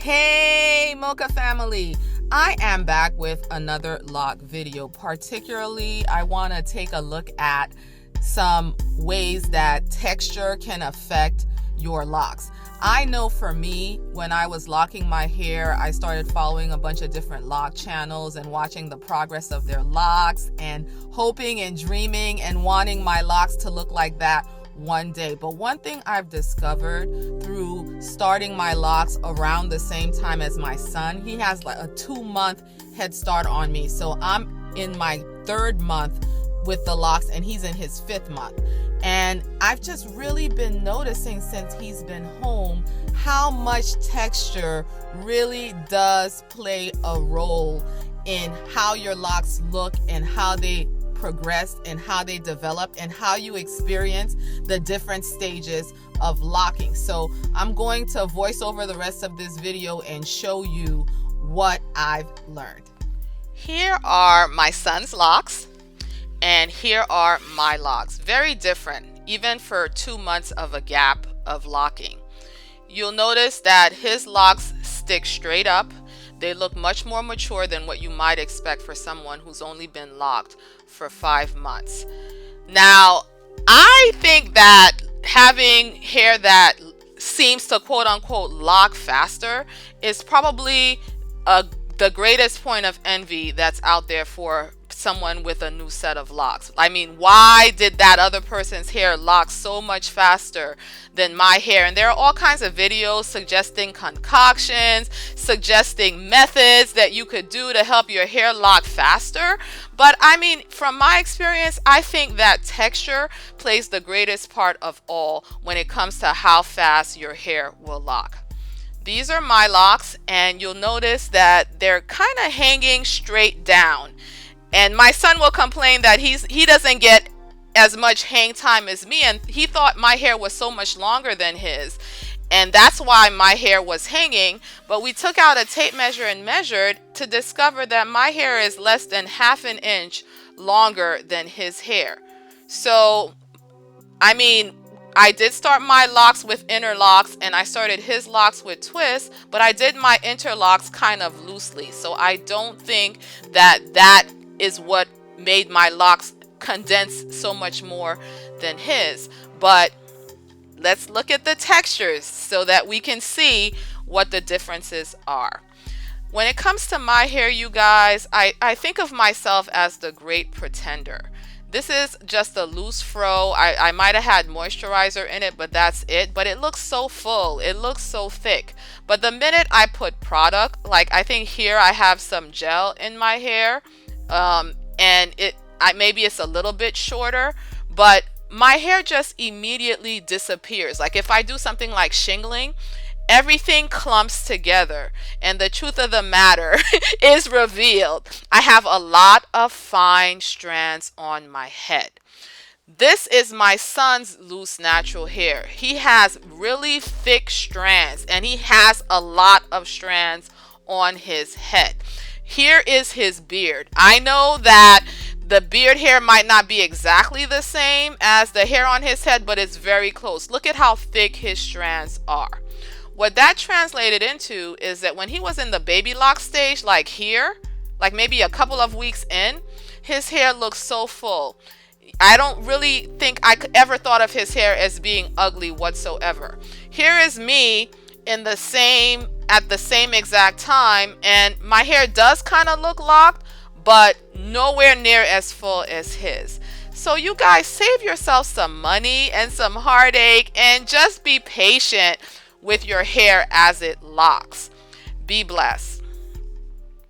Hey Mocha family, I am back with another lock video. Particularly, I want to take a look at some ways that texture can affect your locks. I know for me, when I was locking my hair, I started following a bunch of different lock channels and watching the progress of their locks and hoping and dreaming and wanting my locks to look like that one day. But one thing I've discovered through starting my locks around the same time as my son, he has like a 2-month head start on me. So I'm in my 3rd month with the locks and he's in his 5th month. And I've just really been noticing since he's been home how much texture really does play a role in how your locks look and how they progress and how they develop and how you experience the different stages of locking. So I'm going to voice over the rest of this video and show you what I've learned. Here are my son's locks and here are my locks. Very different, even for 2 months of a gap of locking. You'll notice that his locks stick straight up. They look much more mature than what you might expect for someone who's only been locked for 5 months. Now, I think that having hair that seems to quote unquote lock faster is probably the greatest point of envy that's out there for someone with a new set of locks. I mean, why did that other person's hair lock so much faster than my hair? And there are all kinds of videos suggesting concoctions, suggesting methods that you could do to help your hair lock faster. But I mean, from my experience, I think that texture plays the greatest part of all when it comes to how fast your hair will lock. These are my locks, and you'll notice that they're kind of hanging straight down. And my son will complain that he doesn't get as much hang time as me, and he thought my hair was so much longer than his, and that's why my hair was hanging. But we took out a tape measure and measured to discover that my hair is less than ½ an inch longer than his hair. So I mean, I did start my locks with interlocks and I started his locks with twists, but I did my interlocks kind of loosely. So I don't think that is what made my locks condense so much more than his. But let's look at the textures so that we can see what the differences are. When it comes to my hair, you guys, I think of myself as the great pretender. This is just a loose fro. I might have had moisturizer in it, but that's it. But it looks so full. It looks so thick. But the minute I put product, like I think here I have some gel in my hair, and maybe it's a little bit shorter, but my hair just immediately disappears. Like if I do something like shingling, everything clumps together and the truth of the matter is revealed. I have a lot of fine strands on my head. This is my son's loose natural hair. He has really thick strands and he has a lot of strands on his head. Here is his beard. I know that the beard hair might not be exactly the same as the hair on his head, but it's very close. Look at how thick his strands are. What that translated into is that when he was in the baby lock stage, like here, like maybe a couple of weeks in, his hair looks so full. I don't really think I ever thought of his hair as being ugly whatsoever. Here is me at the same exact time, and my hair does kind of look locked, but nowhere near as full as his. So you guys, save yourself some money and some heartache and just be patient with your hair as it locks. Be blessed.